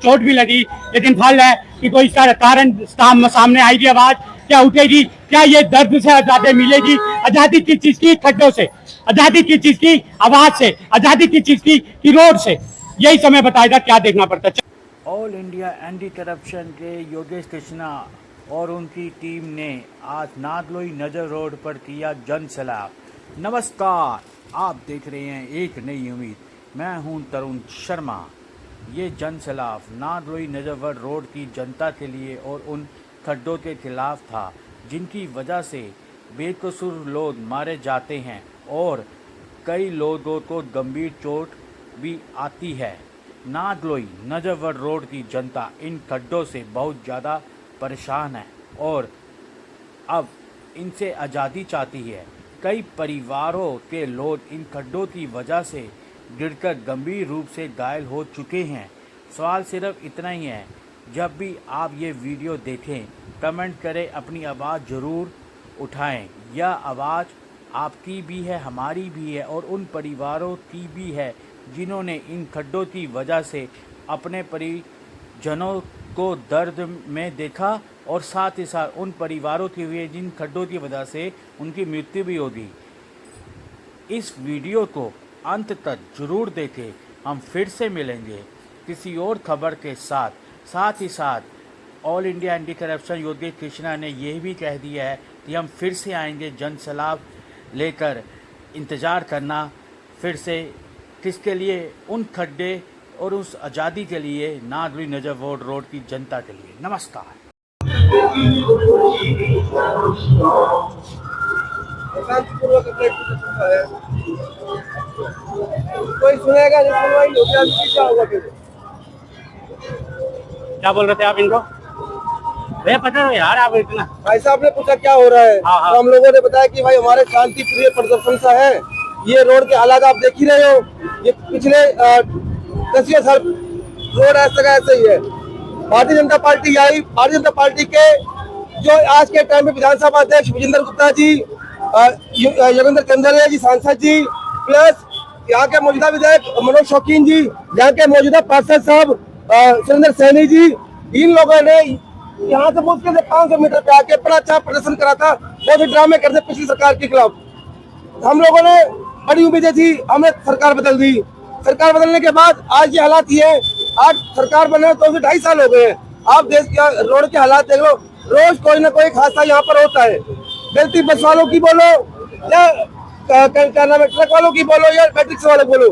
चोट भी लगी, लेकिन फल है कि कोई इसका कारण सामने आएगी आवाज, क्या उठेगी, क्या ये दर्द से आजादी मिलेगी? आजादी की चीज की खड्डों से, आजादी की चीज की आवाज से, आजादी की चीज की रोड से, यही समय बताएगा क्या देखना पड़ता है। ऑल इंडिया एंटी करप्शन के योगेश कृष्णा और उनकी टीम ने आज नादलोई नजर रोड पर किया जन सैलाब। नमस्कार, आप देख रहे हैं एक नई उम्मीद, मैं हूं तरुण शर्मा। ये जन सैलाब नादलोई नजर रोड की जनता के लिए और उन खड्डों के खिलाफ था जिनकी वजह से बेकसूर लोग मारे जाते हैं और कई लोगों को गंभीर चोट भी आती है। नादलोई नजरवर रोड की जनता इन खड्डों से बहुत ज़्यादा परेशान है और अब इनसे आज़ादी चाहती है। कई परिवारों के लोग इन खड्डों की वजह से गिरकर गंभीर रूप से घायल हो चुके हैं। सवाल सिर्फ इतना ही है, जब भी आप ये वीडियो देखें कमेंट करें, अपनी आवाज़ ज़रूर उठाएं। यह आवाज़ आपकी भी है, हमारी भी है और उन परिवारों की भी है जिन्होंने इन खड्डों की वजह से अपने परिजनों को दर्द में देखा और साथ ही साथ उन परिवारों की हुई जिन खड्डों की वजह से उनकी मृत्यु भी होगी। इस वीडियो को अंत तक जरूर देखें। हम फिर से मिलेंगे किसी और खबर के साथ। साथ ही साथ all India anti corruption Yogesh Krishna ने यह भी कह दिया है कि हम फिर से आएंगे जन सैलाब लेकर। इंतज़ार करना फिर से, किसके लिए? उन खड्डे और उस आज़ादी के लिए, नादलोई नजर रोड की जनता के लिए। नमस्कार। कोई सुनेगा नहीं, सुनवाई होगी, क्या होगा फिर? क्या बोल रहे थे आप इनको? भैया पता है यार, आप इतना भाई साहब ने पूछा क्या हो रहा है। हाँ। तो हम लोगों ने बताया कि भाई हमारे शांति प्रिय प्रदर्शन सा है। ये रोड के हालात आप देख ही रहे हो, ये पिछले 10 साल रोड ऐसे ही है। भारतीय जनता पार्टी आई, भारतीय जनता पार्टी के जो आज के टाइम में विधानसभा अध्यक्ष विजेंद्र गुप्ता जी, योगेंद्र कंदरिया जी सांसद जी, प्लस यहाँ के मौजूदा विधायक मनोज शौकीन जी, यहाँ के मौजूदा पार्षद साहब सुरेंद्र सैनी जी, इन लोगों ने यहाँ से मुश्किल से 500 मीटर पे आके बड़ा अच्छा प्रदर्शन करा था। बहुत ही ड्रामे करते पिछली सरकार के खिलाफ। हम लोगों ने बड़ी उम्मीदें थी, हमने सरकार बदल दी। सरकार बदलने के बाद आज ये हालात ये है। आज सरकार बने तो 2.5 साल हो गए हैं। आप देश के रोड के हालात देख लो, रोज कोई ना कोई हादसा यहाँ पर होता है। गलती बस वालों की बोलो या क्या नाम है, ट्रक वालों की बोलो या मैट्रिक्स वाले बोलो,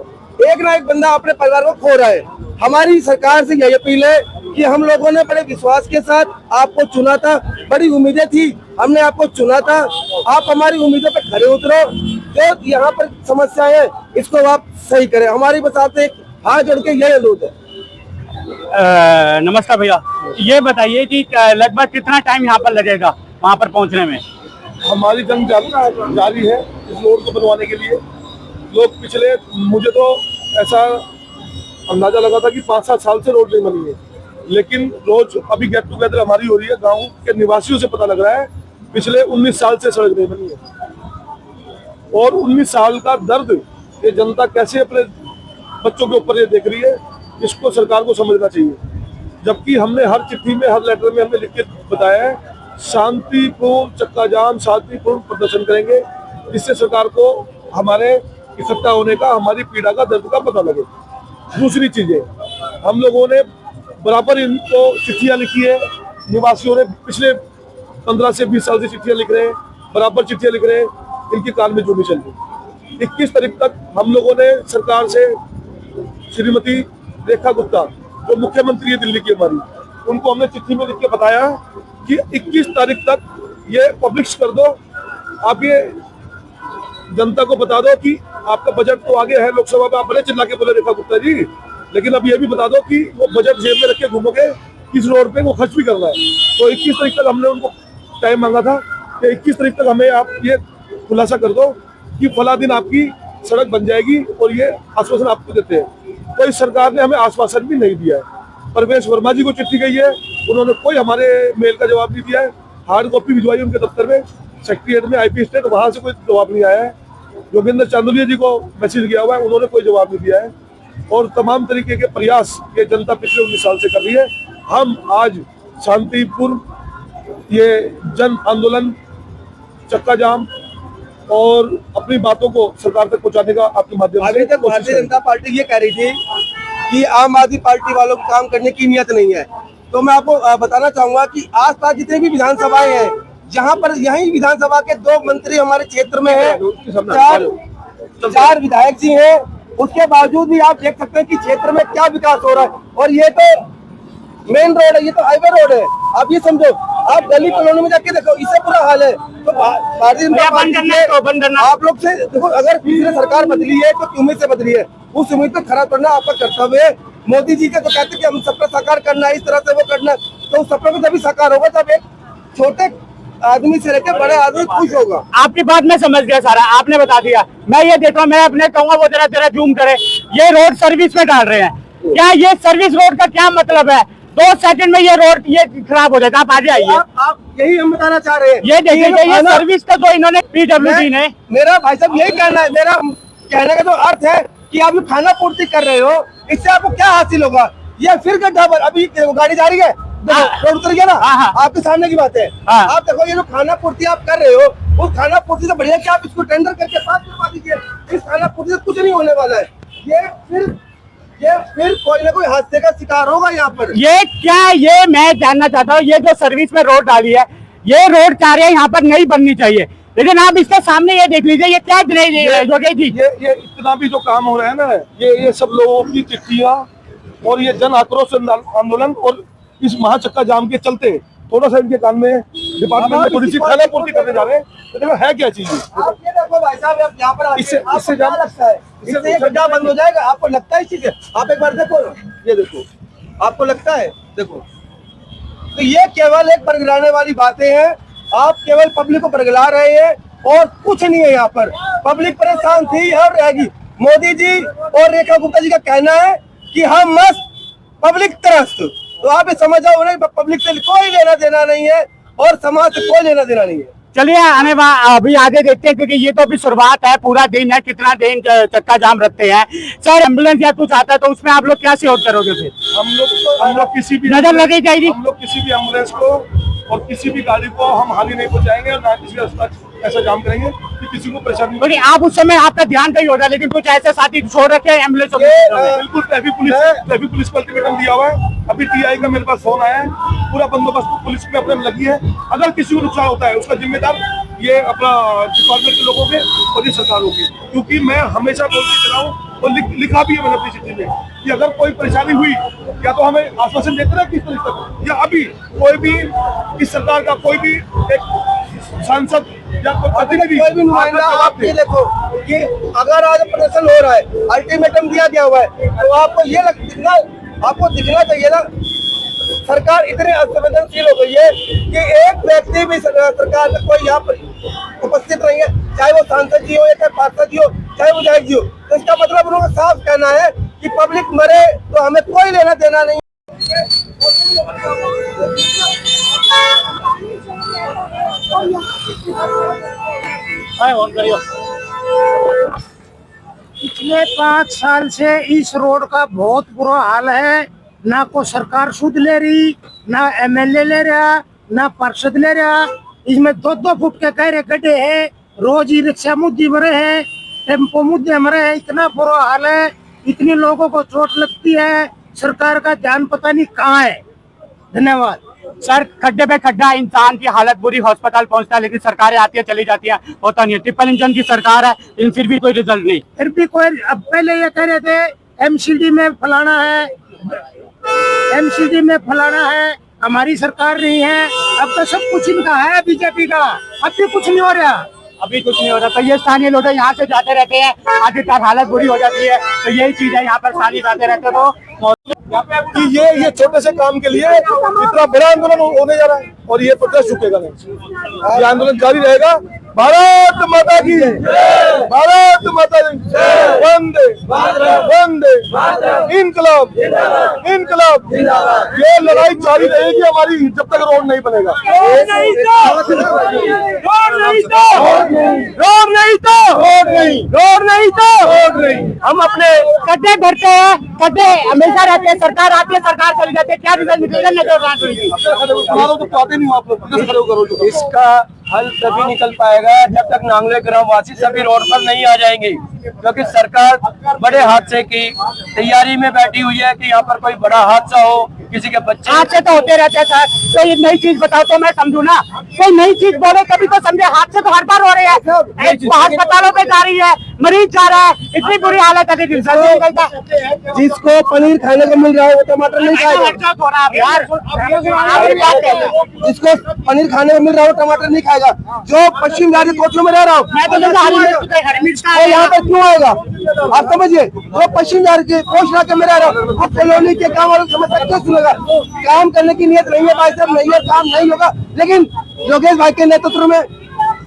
एक ना एक बंदा अपने परिवार को खो रहा है। हमारी सरकार से यही अपील है कि हम लोगों ने बड़े विश्वास के साथ आपको चुना था, बड़ी उम्मीदें थी, हमने आपको चुना था। आप हमारी उम्मीदों पे खरे उतरो। जो यहाँ पर समस्या है इसको आप सही करें। हमारी बस आपसे एक हाथ जोड़ के यही अनुरोध है। नमस्कार भैया, ये बताइए कि लगभग कितना टाइम यहाँ पर लगेगा वहाँ पर पहुँचने में? हमारी जंग जारी है इस रोड को बनवाने के लिए। लोग पिछले, मुझे तो ऐसा अंदाजा लगा था कि 5-7 साल से रोड नहीं बनी है, लेकिन रोज अभी गेट टुगेदर हमारी हो रही है। गांव के निवासियों से पता लग रहा है पिछले 19 साल से सड़क नहीं बनी है। और 19 साल का दर्द ये जनता कैसे अपने बच्चों के ऊपर ये देख रही है, इसको सरकार को समझना चाहिए। जबकि हमने हर चिट्ठी में, हर लेटर में हमने लिख के बताया है शांतिपूर्ण चक्का जाम, शांतिपूर्ण प्रदर्शन करेंगे, जिससे सरकार को हमारे इकट्ठा होने का, हमारी पीड़ा का, दर्द का पता लगे। दूसरी चीजें, हम लोगों ने बराबर इनको चिट्ठियां लिखी है। निवासियों ने पिछले 15 से 20 साल से चिट्ठियां लिख रहे हैं, बराबर चिट्ठियां लिख रहे हैं, इनकी कारवाई नहीं चल रही। 21 तारीख तक हम लोगों ने सरकार से, श्रीमती रेखा गुप्ता जो मुख्यमंत्री है दिल्ली की हमारी, उनको हमने चिट्ठी में लिख के बताया कि 21 तारीख तक ये पब्लिश कर दो। आप ये जनता को बता दो कि आपका बजट तो आगे है, लोकसभा में आप बड़े चिल्ला के बोले रेखा गुप्ता जी, लेकिन अब ये भी बता दो कि वो बजट जेब में रख के घूमोगे, किस रोड पे वो खर्च भी करना है। तो 21 तारीख तक हमने उनको टाइम मांगा था कि 21 तारीख तक हमें आप ये खुलासा कर दो कि फला दिन आपकी सड़क बन जाएगी, और ये आश्वासन आपको देते हैं। तो इस सरकार ने हमें आश्वासन भी नहीं दिया है। परवेश वर्मा जी को चिट्ठी गई है, उन्होंने कोई हमारे मेल का जवाब नहीं दिया है। हार्ड कॉपी भिजवाई उनके दफ्तर में, सेक्रेटरीट में, IP स्टेट, वहां से कोई जवाब नहीं आया है। योगेंद्र चांदोलिया जी को मैसेज किया हुआ है, उन्होंने कोई जवाब नहीं दिया है। और तमाम तरीके के प्रयास ये जनता पिछले 19 साल से कर रही है। हम आज शांतिपूर्ण ये जन आंदोलन, चक्का जाम और अपनी बातों को सरकार तक पहुंचाने का आपके माध्यम से अभी तक भारतीय जनता पार्टी ये कह रही थी कि आम आदमी पार्टी वालों को काम करने की नियत नहीं है। तो मैं आपको बताना चाहूंगा कि आसपास जितने भी विधानसभाएं हैं, जहां पर यही विधानसभा के 2 मंत्री हमारे क्षेत्र में हैं, 4 विधायक जी हैं, उसके बावजूद भी आप देख सकते हैं कि क्षेत्र में क्या विकास हो रहा है। और ये तो मेन रोड है, ये तो हाईवे रोड है। आप ये समझो, आप गली कॉलोनी में जाके देखो, इससे बुरा हाल है। तो भारतीय जनता पार्टी से आप लोग से देखो, अगर पिछले सरकार बदली है तो क्यों उम्मीद से बदली है, उस उम्मीद को खरा करना आपका कर्तव्य है। मोदी जी का तो कहते हैं कि हम सपना साकार करना है, इस तरह से वो करना है, तो उस सपने को तभी साकार होगा जब एक छोटे आदमी से लेकर बड़े आदमी खुश होगा। आपकी बात मैं समझ गया सारा, आपने बता दिया। मैं ये देख रहा हूँ, मैं अपने कहूंगा वो जरा जूम करे, ये रोड सर्विस में डाल रहे हैं। क्या ये सर्विस रोड का क्या मतलब है? 2 सेकंड में ये रोड ये खराब हो जाता है। आप आगे आइए, आप यही हम बताना चाह रहे हैं। ये देखिए, ये सर्विस का जो इन्होंने पीडब्ल्यूडी ने, मेरा भाई साहब यही कहना है, मेरा कहने का तो अर्थ है कि आप खाना पूर्ति कर रहे हो, इससे आपको क्या हासिल होगा? ये फिर गड्ढा पर अभी गाड़ी जा रही है, रोड उतर गया ना, आपके सामने की बात है। आप देखो, ये जो खाना पूर्ति आप कर रहे हो, वो खाना पूर्ति से बढ़िया कि आप इसको टेंडर करके पास करवा दीजिए। इस खाना पूर्ति से कुछ नहीं होने वाला है। ये फिर कोई ना कोई हादसे का शिकार होगा यहाँ पर। ये क्या, ये मैं जानना चाहता हूँ, ये जो सर्विस में रोड डाली है, ये रोड चाह रहे हैं यहाँ पर नहीं बननी चाहिए, लेकिन आप इसके सामने ये देख लीजिए, ये क्या योगी जी, ये इतना भी जो काम हो रहा है ना, ये सब लोगों की चिट्ठियां और ये जन आक्रोश आंदोलन और इस महाचक्का जाम के चलते थोड़ा सा इनके कान में डिपार्टमेंट में थोड़ी सी खाना पूर्ति करने जा रहे हैं। तो देखो है क्या चीज, आप ये देखो भाई साहब, आप यहाँ पर इससे क्या लगता है, इससे ये गड्ढा बंद हो जाएगा? आपको लगता है इस चीज? आप एक बार देखो, ये देखो, आपको लगता है? देखो, तो ये केवल एक परगलाने वाली बातें हैं। आप केवल पब्लिक को परगला रहे हैं और कुछ नहीं है। यहाँ पर पब्लिक परेशान थी और रहेगी। मोदी जी और रेखा गुप्ता जी का कहना है कि हम मस्त, पब्लिक त्रस्त। तो आप ये समझ जाओ, नहीं पब्लिक से कोई लेना देना नहीं है और समाज से कोई लेना देना नहीं है। चलिए अभी आगे देखते हैं, क्योंकि ये तो अभी शुरुआत है, पूरा दिन है, कितना दिन चक्का जाम रखते हैं। सर, एम्बुलेंस या कुछ आता है तो उसमें आप लोग क्या सहयोग करोगे? फिर हम लोग किसी भी नजर लगी जाएगी, हम लोग किसी भी एम्बुलेंस को और किसी भी गाड़ी को हम हानि नहीं पहुंचाएंगे और ना किसी ऐसा जाम करेंगे कि किसी को परेशानी हो। आप उस समय आपका ध्यान कहीं होता है, लेकिन कुछ ऐसे साथी छोड़ रखे हैं एम्बुलेंस। बिल्कुल ट्रैफिक पुलिस को अल्टीमेटम दिया हुआ है। अभी टीआई का मेरे पास फोन आया है, पूरा बंदोबस्त पुलिस में अपने में लगी है। अगर किसी को नुकसान होता है उसका जिम्मेदार ये अपना डिपार्टमेंट के लोगों के और ये सरकार होगी, क्योंकि मैं हमेशा बोल के चला हूँ और लिखा भी है मैंने अपनी चिट्ठी में कि अगर कोई परेशानी हुई या तो हमें आश्वासन देते रहे किस तरीके तक, या अभी कोई भी इस सरकार का कोई भी एक सांसद या प्रतिनिधि कोई भी नुमाइंदा, आप ये देखो कि अगर आज प्रदर्शन हो रहा है, अल्टीमेटम दिया गया हुआ है, तो आपको ये आपको दिखना चाहिए ना, सरकार इतनी असंवेदनशील हो गई है कि एक व्यक्ति भी सरकार में कोई यहाँ पर उपस्थित नहीं है, चाहे वो सांसद जी हो या चाहे पार्षद जी हो, चाहे विधायक जी हो। तो इसका मतलब उन्होंने साफ कहना है कि पब्लिक मरे तो हमें कोई लेना देना नहीं। पिछले 5 साल से इस रोड का बहुत बुरा हाल है। ना को सरकार सूद ले रही, ना एमएलए ले रहा, ना पार्षद ले रहा। इसमें 2-2 फुट के गहरे गड्ढे हैं, रोज ई रिक्शा मुद्दे मरे हैं, टेम्पो मुद्दे मरे हैं। इतना बुरा हाल है, इतने लोगों को चोट लगती है, सरकार का ध्यान पता नहीं कहाँ है। धन्यवाद। सर, खड्डे पे खड्डा, इंसान की हालत बुरी, अस्पताल पहुंचता है, लेकिन सरकारें आती है चली जाती है, होता नहीं है। ट्रिपल इंजन की सरकार है, लेकिन फिर भी कोई रिजल्ट नहीं। फिर भी कोई, अब पहले ये कह रहे थे एमसीडी में फलाना है, एमसीडी में फलाना है, हमारी सरकार नहीं है। अब तो सब कुछ इनका है, बीजेपी का। अब भी कुछ नहीं हो रहा, अभी कुछ नहीं हो रहा। तो ये स्थानीय लोग यहाँ से जाते रहते हैं, आखिरकार हालत बुरी हो जाती है। तो यही चीज है, यहाँ पर स्थानीय जाते रहते तो कि ये छोटे से काम के लिए इतना बड़ा आंदोलन होने जा रहा है और ये प्रोटेस्ट रुकेगा नहीं, ये आंदोलन जारी रहेगा। भारत माता की, भारत माता की। वंदे वंदे इनकलाब इनकलाब। ये लड़ाई जारी रहेगी हमारी जब तक रोड नहीं बनेगा। रोड नहीं हम अपने गड्ढे भरते हैं, गड्ढे हमेशा रहते हैं, सरकार आती है, सरकार चली जाती है, क्या रिजल्ट निकलेगा नजर आ रही है। तो पाते नहीं आप लोग। इसका हल तभी निकल पाएगा जब तक नांगले ग्रामवासी सभी रोड पर नहीं आ जाएंगे, क्योंकि सरकार बड़े हादसे की तैयारी में बैठी हुई है कि यहाँ पर कोई बड़ा हादसा हो, किसी के बच्चे। हादसे तो होते रहते हैं सर, कोई नई चीज बताओ तो मैं समझू ना, कोई नई चीज बोले कभी तो समझे। हादसे तो हर बार हो रहे हैं, अस्पतालों पे जा रही है, मरीज जा रहा है, इतनी बुरी हालत है, रिजल्ट नहीं निकलता। जिसको पनीर खाने को मिल रहा है वो टमाटर नहीं खाएगा, जिसको पनीर खाने को मिल रहा है वो टमाटर नहीं खाएगा। जो पश्चिम घाटी कोचलों में रह रहा हूँ मैं तो हरी मिर्च का यहाँ पर क्यों आएगा आप समझिए। वो पश्चिम घाटी कोच इलाके में रह रहा हूँ, वो कॉलोनी के काम वालों समस्या क्या सुनेगा। काम करने की नियत नहीं है भाई साहब, नहीं है, काम नहीं होगा। लेकिन योगेश भाई के नेतृत्व में,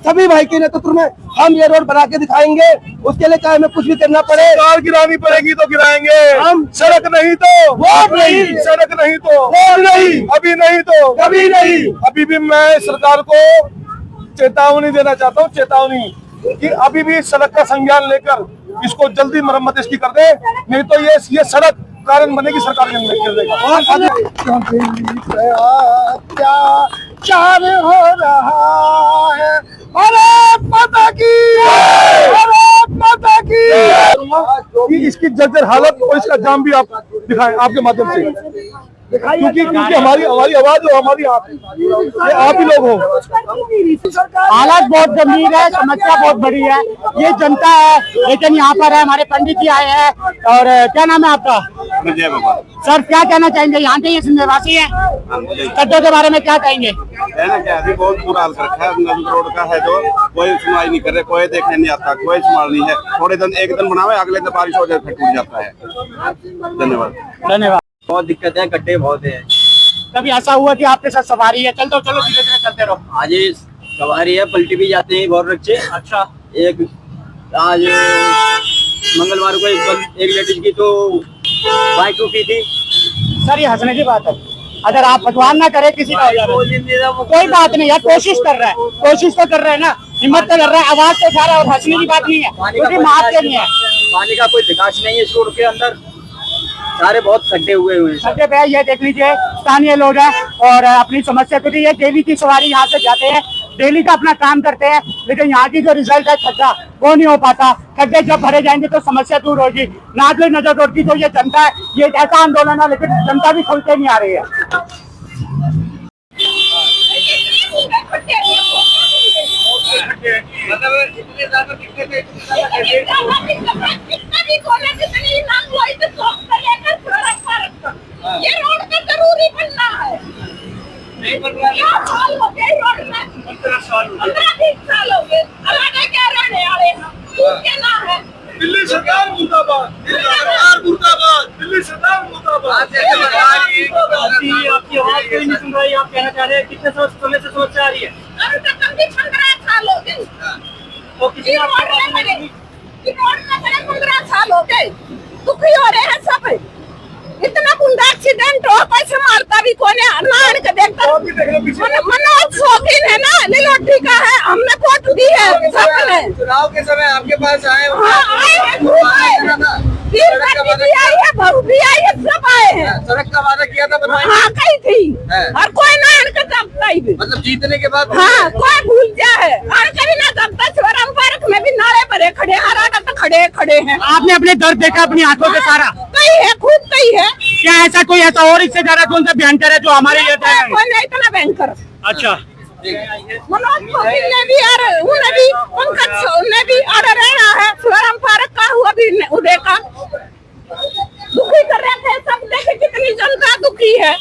सभी भाई के नेतृत्व में हम ये रोड बना के दिखाएंगे। उसके लिए चाहे हमें कुछ भी करना पड़े, कार गिरानी पड़ेगी तो गिराएंगे हम। सड़क नहीं तो वोट नहीं, सड़क नहीं तो वोट नहीं, अभी नहीं तो कभी नहीं। अभी भी मैं सरकार को चेतावनी देना चाहता हूँ, चेतावनी कि अभी भी सड़क का संज्ञान लेकर इसको जल्दी मरम्मत इसकी कर दे, नहीं तो ये सड़क कारण बनेगी सरकार के चार हो रहा है। भारत माता की, भारत माता की। कि इसकी जर्जर हालत और इसका जाम भी आप दिखाएं आपके माध्यम से, क्योंकि हमारी आवाज और हमारी आप ही लोग हो। हालत बहुत गंभीर है, समस्या बहुत बड़ी है, ये जनता है। लेकिन यहाँ पर है हमारे पंडित जी आए हैं, और क्या नाम है आपका? सर क्या कहना चाहेंगे, यहाँ के ये निवासी है, गड्ढों के बारे में क्या कहेंगे? कहना क्या, अभी बहुत बुरा हाल रखा है नदी रोड का है, जो कोई सुनवाई नहीं कर रहे, कोई देखने नहीं आता, कोई सुनवाई नहीं है। थोड़े दिन एक दिन बनावे, अगले दिन बारिश हो जाए फिर टूट जाता है। धन्यवाद धन्यवाद। बहुत दिक्कत है, गड्ढे बहुत है। कभी ऐसा हुआ कि आपके साथ सवारी है, चलो धीरे धीरे चलते रहो। आज सवारी है, पलटी भी जाते हैं बहुत बच्चे। अच्छा, एक आज मंगलवार को एक लेडीज की तो बाइक टूटी थी। सर ये हंसने की बात है, अगर आप भगवान ना करे किसी का हो जाए कोई बात नहीं यार, कोशिश कर रहा है, कोशिश तो कर रहा है ना, हिम्मत तो कर रहा है, आवाज तो उठा रहा है, और हंसने की बात नहीं है, क्योंकि मारते नहीं है। पानी का कोई निकास नहीं है इस रोड के अंदर, सारे बहुत खड्डे हुए हैं। सबसे पहले ये देख लीजिए, स्थानीय लोग हैं और अपनी समस्या, क्योंकि ये डेली की सवारी यहाँ से जाते हैं, डेली का अपना काम करते हैं, लेकिन यहाँ की जो रिजल्ट है खड्डा वो नहीं हो पाता। खड्डे जब भरे जाएंगे तो समस्या दूर होगी। नागले नजर रोड की जो ये जनता है, ये एक ऐसा आंदोलन है, लेकिन जनता भी खुलते नहीं आ रही है। ये रोड का जरूरी बनना है। नहीं बन रहा है, साल हो गए रोड में, 15 साल हो गए। अब क्या रहने वाले हैं, क्या ना है। दिल्ली सरकार मुर्दाबाद, दिल्ली सरकार मुर्दाबाद, दिल्ली सरकार मुर्दाबाद। आपकी आवाज कोई नहीं सुन रही, आप कहना चाह रहे हैं कितने समय से समस्या आ रही है? अभी तक कभी 15 साल हो गए। तो किसी रोड में खड़े 15 साल हो गए, दुखी हो रहे हैं सब। इतना बुंदा एक्सीडेंट हो, पैसे मारता भी कौन है, नान के देखता। मनोज शौकीन है ना, लिलोटी का है, हमने वोट दी है सबने। चुनाव के समय आपके पास आए भी आई है, बहू भी आई है, सब आए हैं। सड़क का वादा किया था, हाँ कही थी, और कोई नान के दबता ही भी। मतलब जीतने के बाद हाँ कोई भूल जाए, और कभी ना दबता। शिवराम पार्क में भी नारे भरे खड़े, हरा तो खड़े हैं। आपने अपने दर्द देखा अपनी आंखों से सारा? कही है, खूब कही है। क्या ऐसा कोई ऐसा और इससे ज्यादा कौन सा भयंकर है जो हमारे लिए तय है? कोई नहीं इतना भयंकर। अच्छा, मनोज शौकीन ने भी और उन्हें भी, पंकज ने भी और रहना है। शिवराम पार्क का हुआ भी उदय का दुखी कर रहे थे सब, देखे कितनी जनता दुखी है।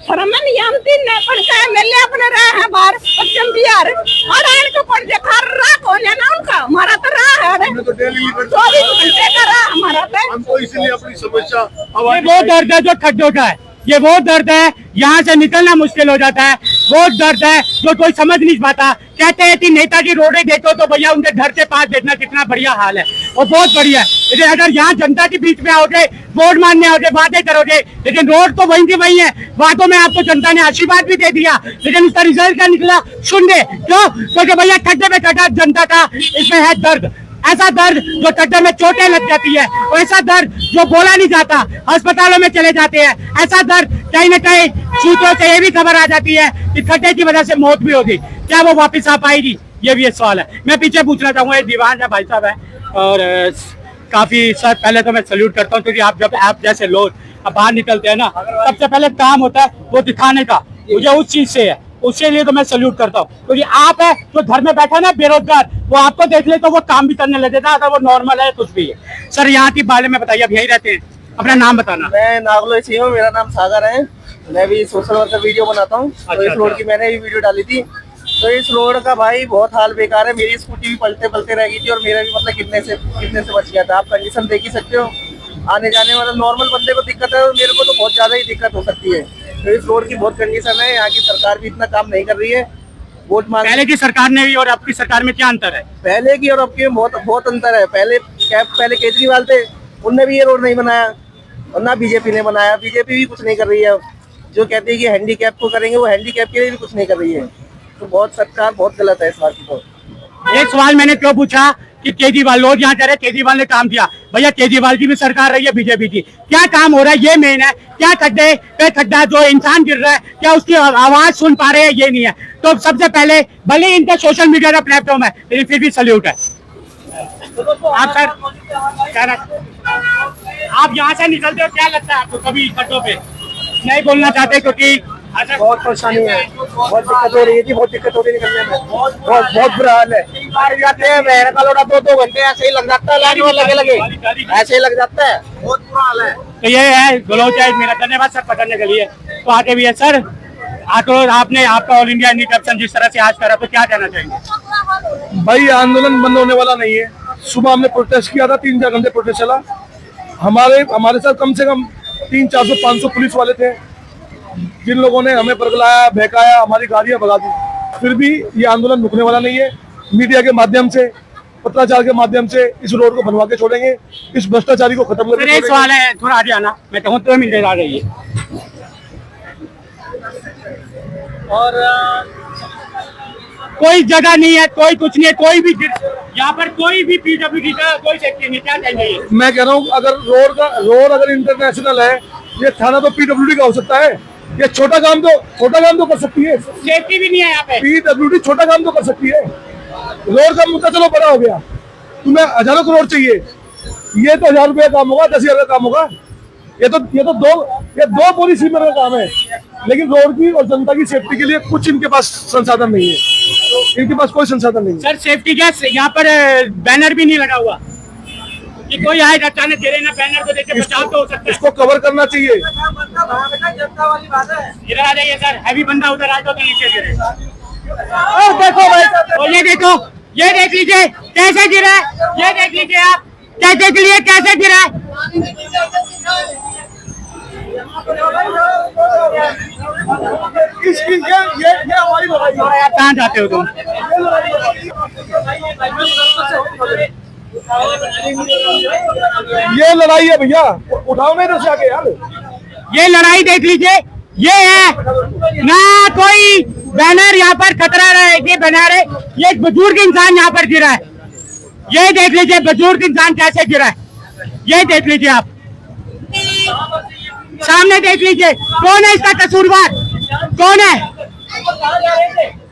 शर्मन यामती ने पढ़ के एमएलए अपने रहे हैं बाहर पश्चिम बिहार, और इनको पढ़ देखा रहा कौन है ना उनका, हमारा तो रहा है 24 घंटे का रहा हमारा। हमको इसीलिए अपनी समस्या ये वो दर्द है जो खड्डों का है, ये वो दर्द है, यहाँ से निकलना मुश्किल हो जाता है। वो दर्द है जो कोई समझ नहीं पाता। कहते हैं कि नेताजी रोडें देखो तो भैया उनके घर के पास देखना कितना बढ़िया हाल है, वो बहुत बढ़िया है। लेकिन अगर यहाँ जनता के बीच में आओगे, वोट मांगने आओगे, वादे करोगे, लेकिन रोड तो वहीं की वही है। वादों में आपको जनता ने आशीर्वाद भी दे दिया, लेकिन उसका रिजल्ट क्या निकला? शून्य। क्यों? क्योंकि भैया खड्डे में खड्डा जनता का इसमें है दर्द। ऐसा दर्द जो खड्डे में चोटें लग जाती है, ऐसा दर्द जो बोला नहीं जाता, अस्पतालों में चले जाते हैं। ऐसा दर्द कहीं न कहीं सूत्रों से ये भी खबर आ जाती है कि खड्डे की वजह से मौत भी होगी। क्या वो वापस आ पाएगी? ये भी एक सवाल है। मैं पीछे पूछना चाहूंगा, एक दीवान है भाई साहब है, और काफी सर पहले तो मैं सल्यूट करता हूँ, क्योंकि आप जैसे लोग अब बाहर निकलते हैं ना, सबसे पहले काम होता है वो दिखाने का। मुझे उस चीज से है, उसके लिए तो मैं सल्यूट करता हूँ। क्योंकि आप है जो घर में बैठा ना बेरोजगार, वो आपको देख ले तो वो काम भी करने लगेगा, अगर वो नॉर्मल है कुछ भी है। सर यहाँ के बारे में बताइए, अब यही रहते हैं, अपना नाम बताना। मैं नागलोई से हूँ, मेरा नाम सागर है। मैं भी सोशल वर्कर वीडियो बनाता हूँ। तो इस रोड की मैंने भी वीडियो डाली थी। तो इस रोड का भाई बहुत हाल बेकार है। मेरी स्कूटी भी पलटे पलटे रह गई थी, और मेरा भी मतलब कितने से बच गया था। आप कंडीशन देख ही सकते हो। आने जाने मतलब नॉर्मल बंदे को दिक्कत है, और मेरे को तो बहुत ज्यादा ही दिक्कत हो सकती है। तो इस रोड की बहुत कंडीशन है। यहाँ की सरकार भी इतना काम नहीं कर रही है। वोट मांग पहले की सरकार ने भी और अब की सरकार में क्या अंतर है? पहले की और अब की में बहुत अंतर है। पहले केजरीवाल थे, उनने भी ये रोड नहीं बनाया, और ना बीजेपी ने बनाया। बीजेपी भी कुछ नहीं कर रही है। जो कहती है कि हैंडीकैप को करेंगे, वो हैंडीकैप के लिए भी कुछ नहीं कर रही है। तो बहुत सरकार बहुत गलत है इस बार की। तो एक सवाल मैंने क्यों पूछा कि केजरीवाल, लोग यहाँ कह रहे केजरीवाल ने काम किया। भैया केजरीवाल की भी सरकार रही है, बीजेपी की, क्या काम हो रहा है ये मेन है। क्या खड्डे पे खड्डा जो इंसान गिर रहा है, क्या उसकी आवाज सुन पा रहे हैं? ये नहीं है। तो सबसे पहले भले ही इनका सोशल मीडिया का प्लेटफॉर्म है, लेकिन फिर भी सल्यूट है। आप सर कह रहे, आप यहाँ से निकलते हो, क्या लगता है आपको कभी खड्डों पे? नहीं बोलना चाहते क्योंकि बहुत परेशानी है, बहुत दिक्कत हो रही है जी, बहुत दिक्कत हो रही है निकलने में। बहुत बुरा हाल है। जाते हैं बहर का लोटा 2 घंटे ऐसे ही लग जाता है, लाइन में लगे ऐसे ही लग जाता है। बहुत बुरा हाल है। तो ये है गलोच है मेरा। धन्यवाद सर पकड़ने के लिए। तो आगे भी है सर, आपने आपका ऑल इंडिया एंटी करप्शन जिस तरह से आज करा, तो क्या कहना चाहेंगे? भाई आंदोलन बंद होने वाला नहीं है। सुबह हमने प्रोटेस्ट किया था, 3-4 घंटे प्रोटेस्ट चला। हमारे साथ कम से कम 300-400-500 पुलिस वाले थे, जिन लोगों ने हमें बरगलाया, बहकाया, हमारी गाड़ियां भगा दी। फिर भी ये आंदोलन रुकने वाला नहीं है। मीडिया के माध्यम से, पत्राचार के माध्यम से इस रोड को बनवा के छोड़ेंगे, इस भ्रष्टाचारी को खत्म करके एक सवाल है, थोड़ा आगे आना, मैं कहूँ तो मिल आ रही है। और कोई जगह नहीं है, कोई कुछ नहीं है, कोई भी यहाँ पर कोई भी पीडब्ल्यूडी का कोई सेफ्टी नहीं। क्या चाहिए? मैं कह रहा हूँ, अगर रोड अगर इंटरनेशनल है, ये थाना तो पीडब्ल्यूडी का हो सकता है। ये छोटा काम तो कर सकती है। सेफ्टी भी नहीं है यहाँ पे। पीडब्ल्यूडी छोटा काम तो कर सकती है। रोड का मुद्दा चलो बड़ा हो गया, तुम्हें हजारों करोड़ चाहिए, ये तो 1000 रुपये का काम होगा, 10,000 का काम होगा। ये दो पुलिस का काम है। लेकिन रोड की और जनता की सेफ्टी के लिए कुछ इनके पास संसाधन नहीं है। इनके पास कोई संसाधन नहीं है। सर सेफ्टी क्या, यहाँ पर बैनर भी नहीं लगा हुआ कि कोई आए अचानक गिरे ना, बैनर को देखे बचाव तो हो सकता है। इसको कवर करना चाहिए। इधर आ जाइए सर, हैवी बंदा उधर आ जाओ तो नीचे गिरे। देखो भाई, और ये देख लीजिए कैसे गिरा है। ये देख लीजिए आप, कैसे के लिए कैसे गिरा है। ये हमारी लड़ाई है। यार कहाँ जाते हो तुम? ये लड़ाई है भैया, उठाओ नहीं तो आके यार। ये लड़ाई देख लीजिए, ये है ना कोई बैनर यहाँ पर खतरा रहा है। ये बैनर है, ये एक बुजुर्ग इंसान यहाँ पर गिरा है। ये देख लीजिए बुजुर्ग इंसान कैसे गिरा है, ये देख लीजिए आप सामने देख लीजिए। कौन है इसका कसूरवार, कौन है?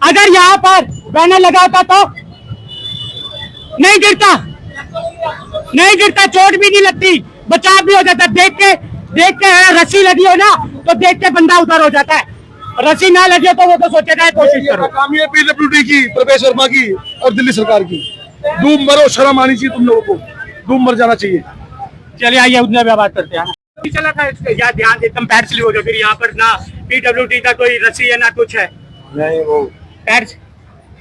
अगर यहाँ पर बैनर लगा होता तो नहीं गिरता, चोट भी नहीं लगती, बचाव भी हो जाता। देख के रस्सी लगी हो ना तो देख के बंदा उधर हो जाता है। रस्सी ना लगे तो वो तो सोचेगा है कोशिश करो। नाकामी है पीडब्ल्यूडी की, प्रवेश वर्मा की और दिल्ली सरकार की। डूब मरो, शर्म आनी चाहिए तुम लोगों को, डूब मर जाना चाहिए। चलिए आइए उतना भी बात करते हैं। चला था यार, ध्यान कंपेरिजन हो गया। फिर यहाँ पर ना पीडब्ल्यूडी का कोई रस्सी है ना कुछ है, नहीं वो पैर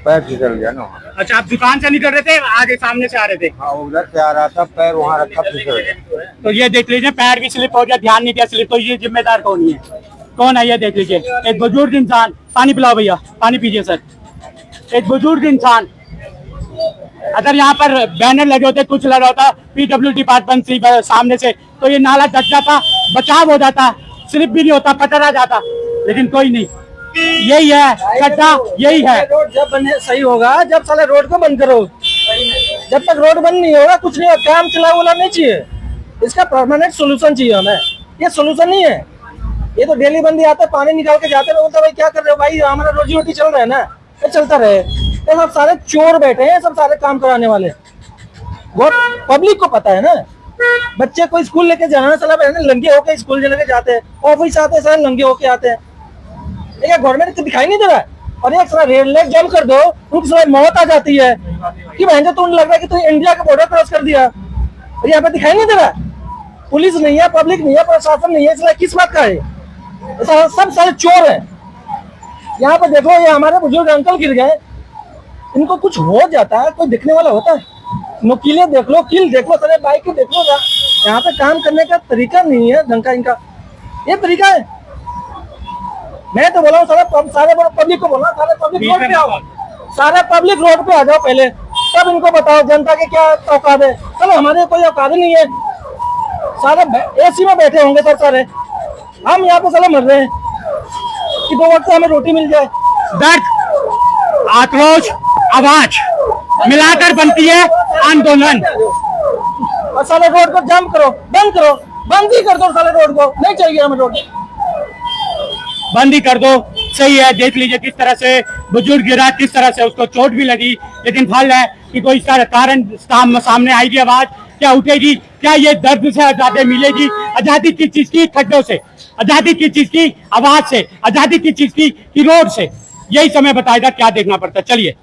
पैर फिसल गया ना वहाँ। अच्छा, आप दुकान से निकल रहे थे, आगे सामने से आ रहे थे, हाँ उधर से आ रहा था, पैर वहाँ रखा फिसल गया। तो ये देख लीजिए पैर भी स्लिप हो गया, ध्यान नहीं दिया स्लिप, तो ये जिम्मेदार कौन है? कौन है ये देख लीजिए। एक बुजुर्ग इंसान, पानी पिलाओ भैया, पानी पीजिए सर। एक बुजुर्ग इंसान, अगर यहाँ पर बैनर लगे होते, कुछ लगा होता PW डिपार्टमेंट से सामने से, तो ये नाला ढक जाता, बचाव हो जाता, स्लिप भी नहीं होता, पटर आ जाता, लेकिन कोई नहीं। यही है गड्ढा, यही है। रोड जब बने सही होगा, जब साले रोड को बंद करो। जब तक रोड बंद नहीं होगा कुछ नहीं होगा, काम चला बोला नहीं चाहिए, इसका परमानेंट सोल्यूशन चाहिए हमें। ये सोल्यूशन नहीं है, ये तो डेली बंदी आता है, पानी निकाल के जाते हैं, बोलता भाई क्या कर रहे हो भाई, हमारा रोजी रोटी चल रहा है ना, ये चलता रहे। ये सब सारे चोर बैठे हैं, सब सारे काम कराने वाले। वो पब्लिक को पता है ना, बच्चे को स्कूल लेके जाना है, साला नंगे होके स्कूल लेके जाते हैं, ऑफिस आते हैं सारे नंगे होके आते हैं। ये गवर्नमेंट को दिखाई नहीं दे रहा है। और एक सारा रेड लाइट जम कर दो, उनकी सारी मौत आ जाती है कि बहन जो तुम लग रहा है कि तुम इंडिया का बॉर्डर क्रॉस कर दिया, और यहाँ पे दिखाई नहीं दे रहा। पुलिस नहीं है, पब्लिक नहीं है, प्रशासन नहीं है, इसलिए किस बात का है? सब सारे चोर हैं। यहाँ पे देखो, ये हमारे बुजुर्ग अंकल गिर गए, इनको कुछ हो जाता है, कोई देखने वाला होता है? नुकीले देख लो, किल देख लो, सारे बाइक के देख लो। यहाँ पे काम करने का तरीका नहीं है ढंग का इनका, ये तरीका है। मैं तो बोला हूँ सारे पब्लिक को बोला, सारे पब्लिक रोड पे आओ, सारे पब्लिक रोड पे आ जाओ पहले, तब इनको बताओ जनता के क्या औकात है। चलो हमारे कोई औकात नहीं है, सारे AC में बैठे होंगे सर सारे, हम यहाँ पे साले मर रहे हैं कि 2 वक्त हमें रोटी मिल जाए। दर्द, आक्रोश, आवाज मिलाकर बनती है आंदोलन। और साले रोड को जाम करो, बंद करो, बंद ही कर दो साले रोड को, नहीं चाहिए हमें रोड, बंद ही कर दो। सही है, देख लीजिए किस तरह से बुजुर्ग गिरा, किस तरह से उसको चोट भी लगी, लेकिन फल है कि कोई इसका कारण सामने आएगी, आवाज क्या उठेगी, क्या ये दर्द से आजादी मिलेगी? आजादी किस चीज की? खड्डों से। आजादी किस चीज की? आवाज से। आजादी किस चीज की? रोड से। यही समय बताएगा, क्या देखना पड़ता है। चलिए।